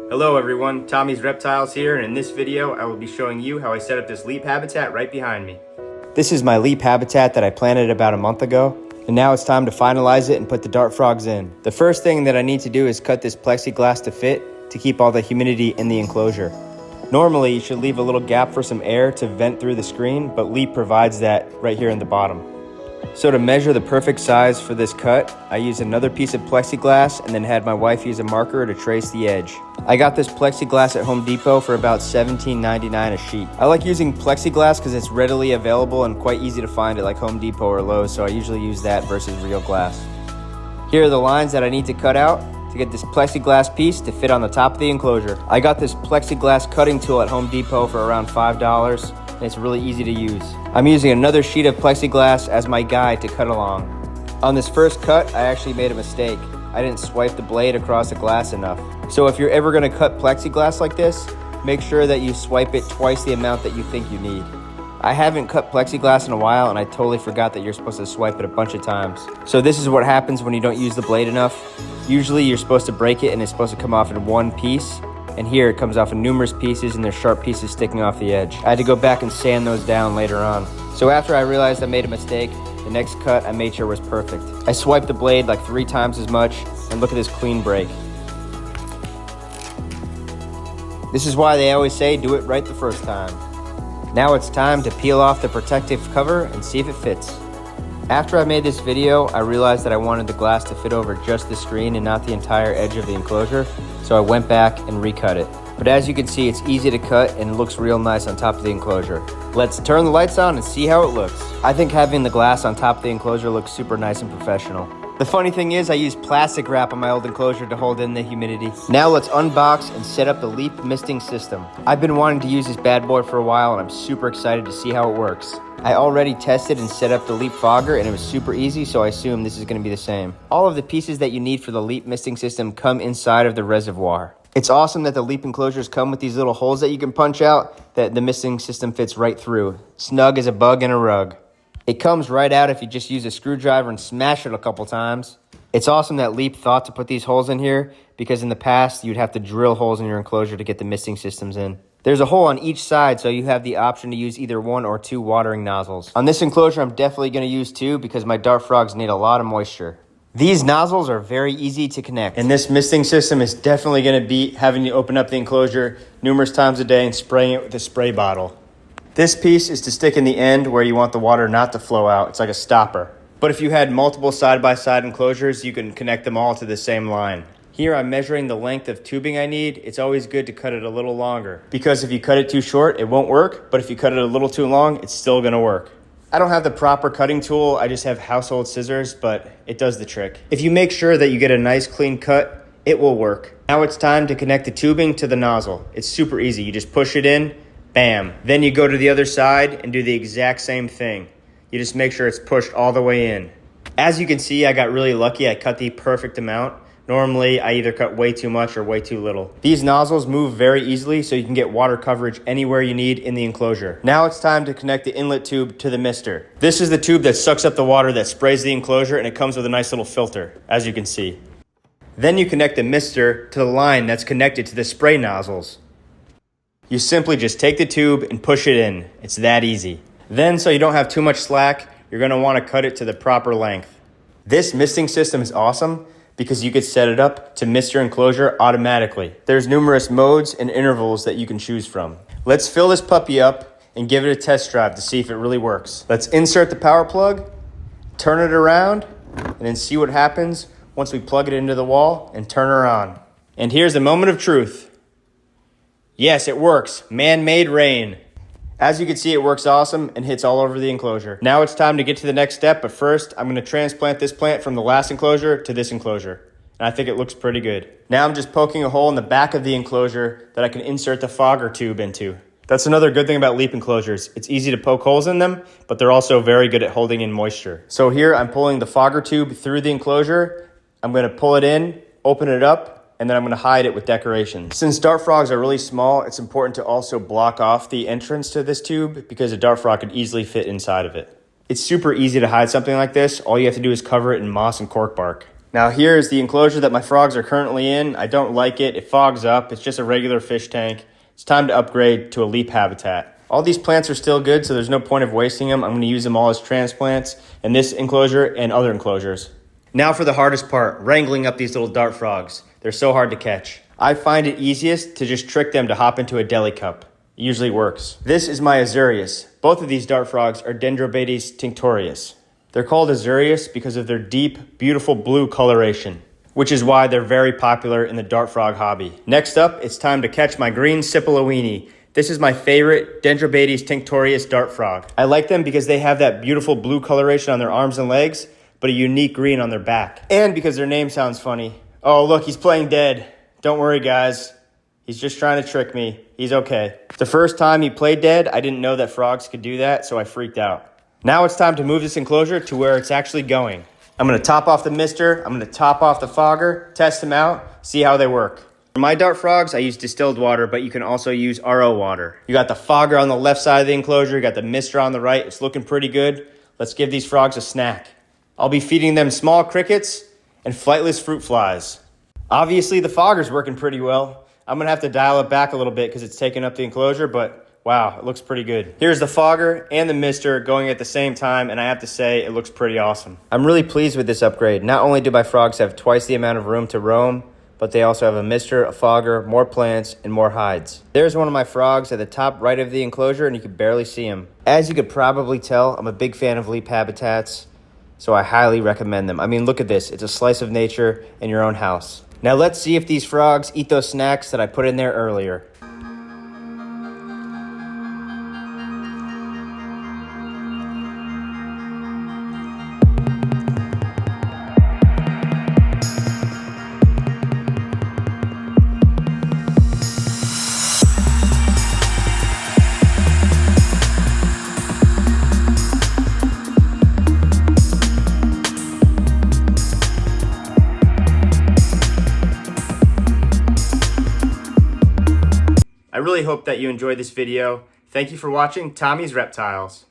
Hello everyone, Tommy's Reptiles here, and in this video I will be showing you how I set up this leap habitat right behind me. This is my leap habitat that I planted about a month ago, and now it's time to finalize it and put the dart frogs in. The first thing that I need to do is cut this plexiglass to fit to keep all the humidity in the enclosure. Normally you should leave a little gap for some air to vent through the screen, but Leap provides that right here in the bottom. So to measure the perfect size for this cut, I used another piece of plexiglass and then had my wife use a marker to trace the edge. I got this plexiglass at Home Depot for about $17.99 a sheet. I like using plexiglass because it's readily available and quite easy to find at like Home Depot or Lowe's, so I usually use that versus real glass. Here are the lines that I need to cut out to get this plexiglass piece to fit on the top of the enclosure. I got this plexiglass cutting tool at Home Depot for around $5. And it's really easy to use. I'm using another sheet of plexiglass as my guide to cut along. On this first cut, I actually made a mistake. I didn't swipe the blade across the glass enough. So if you're ever gonna cut plexiglass like this, make sure that you swipe it twice the amount that you think you need. I haven't cut plexiglass in a while and I totally forgot that you're supposed to swipe it a bunch of times. So this is what happens when you don't use the blade enough. Usually you're supposed to break it and it's supposed to come off in one piece. And here it comes off in numerous pieces and there's sharp pieces sticking off the edge. I had to go back and sand those down later on. So after I realized I made a mistake, the next cut I made sure was perfect. I swiped the blade like 3 times as much, and look at this clean break. This is why they always say do it right the first time. Now it's time to peel off the protective cover and see if it fits. After I made this video, I realized that I wanted the glass to fit over just the screen and not the entire edge of the enclosure, so I went back and recut it. But as you can see, it's easy to cut and it looks real nice on top of the enclosure. Let's turn the lights on and see how it looks. I think having the glass on top of the enclosure looks super nice and professional. The funny thing is I used plastic wrap on my old enclosure to hold in the humidity. Now let's unbox and set up the Leap misting system. I've been wanting to use this bad boy for a while and I'm super excited to see how it works. I already tested and set up the Leap fogger and it was super easy, so I assume this is going to be the same. All of the pieces that you need for the Leap misting system come inside of the reservoir. It's awesome that the Leap enclosures come with these little holes that you can punch out that the misting system fits right through. Snug as a bug in a rug. It comes right out if you just use a screwdriver and smash it a couple times. It's awesome that Leap thought to put these holes in here because in the past you'd have to drill holes in your enclosure to get the misting systems in. There's a hole on each side, so you have the option to use either 1 or 2 watering nozzles. On this enclosure, I'm definitely going to use 2 because my dart frogs need a lot of moisture. These nozzles are very easy to connect. And this misting system is definitely going to beat having to open up the enclosure numerous times a day and spraying it with a spray bottle. This piece is to stick in the end where you want the water not to flow out. It's like a stopper. But if you had multiple side-by-side enclosures, you can connect them all to the same line. Here I'm measuring the length of tubing I need. It's always good to cut it a little longer because if you cut it too short, it won't work. But if you cut it a little too long, it's still gonna work. I don't have the proper cutting tool. I just have household scissors, but it does the trick. If you make sure that you get a nice clean cut, it will work. Now it's time to connect the tubing to the nozzle. It's super easy. You just push it in, bam. Then you go to the other side and do the exact same thing. You just make sure it's pushed all the way in. As you can see, I got really lucky. I cut the perfect amount. Normally, I either cut way too much or way too little. These nozzles move very easily, so you can get water coverage anywhere you need in the enclosure. Now it's time to connect the inlet tube to the mister. This is the tube that sucks up the water that sprays the enclosure, and it comes with a nice little filter, as you can see. Then you connect the mister to the line that's connected to the spray nozzles. You simply just take the tube and push it in. It's that easy. Then, so you don't have too much slack, you're gonna wanna cut it to the proper length. This misting system is awesome because you could set it up to mist your enclosure automatically. There's numerous modes and intervals that you can choose from. Let's fill this puppy up and give it a test drive to see if it really works. Let's insert the power plug, turn it around, and then see what happens once we plug it into the wall and turn her on. And here's the moment of truth. Yes, it works. Man-made rain. As you can see, it works awesome and hits all over the enclosure. Now it's time to get to the next step, but first I'm gonna transplant this plant from the last enclosure to this enclosure. And I think it looks pretty good. Now I'm just poking a hole in the back of the enclosure that I can insert the fogger tube into. That's another good thing about Leap enclosures. It's easy to poke holes in them, but they're also very good at holding in moisture. So here I'm pulling the fogger tube through the enclosure. I'm gonna pull it in, open it up, and then I'm gonna hide it with decorations. Since dart frogs are really small, it's important to also block off the entrance to this tube because a dart frog could easily fit inside of it. It's super easy to hide something like this. All you have to do is cover it in moss and cork bark. Now here is the enclosure that my frogs are currently in. I don't like it. It fogs up. It's just a regular fish tank. It's time to upgrade to a leap habitat. All these plants are still good, so there's no point of wasting them. I'm going to use them all as transplants in this enclosure and other enclosures. Now for the hardest part, wrangling up these little dart frogs. They're so hard to catch. I find it easiest to just trick them to hop into a deli cup. It usually works. This is my Azurius. Both of these dart frogs are Dendrobates tinctorius. They're called Azurius because of their deep, beautiful blue coloration, which is why they're very popular in the dart frog hobby. Next up, it's time to catch my green Sipilowini. This is my favorite Dendrobates tinctorius dart frog. I like them because they have that beautiful blue coloration on their arms and legs, but a unique green on their back. And because their name sounds funny. Oh, look, he's playing dead. Don't worry, guys. He's just trying to trick me. He's okay. The first time he played dead, I didn't know that frogs could do that, so I freaked out. Now it's time to move this enclosure to where it's actually going. I'm going to top off the mister, I'm going to top off the fogger, test them out, see how they work. For my dart frogs, I use distilled water, but you can also use RO water. You got the fogger on the left side of the enclosure, you got the mister on the right. It's looking pretty good. Let's give these frogs a snack. I'll be feeding them small crickets and flightless fruit flies. Obviously, the fogger's working pretty well. I'm going to have to dial it back a little bit because it's taking up the enclosure, but wow, it looks pretty good. Here's the fogger and the mister going at the same time, and I have to say, it looks pretty awesome. I'm really pleased with this upgrade. Not only do my frogs have twice the amount of room to roam, but they also have a mister, a fogger, more plants, and more hides. There's one of my frogs at the top right of the enclosure, and you can barely see him. As you could probably tell, I'm a big fan of leap habitats, so I highly recommend them. I mean, look at this. It's a slice of nature in your own house. Now let's see if these frogs eat those snacks that I put in there earlier. I really hope that you enjoyed this video. Thank you for watching Tommy's Reptiles.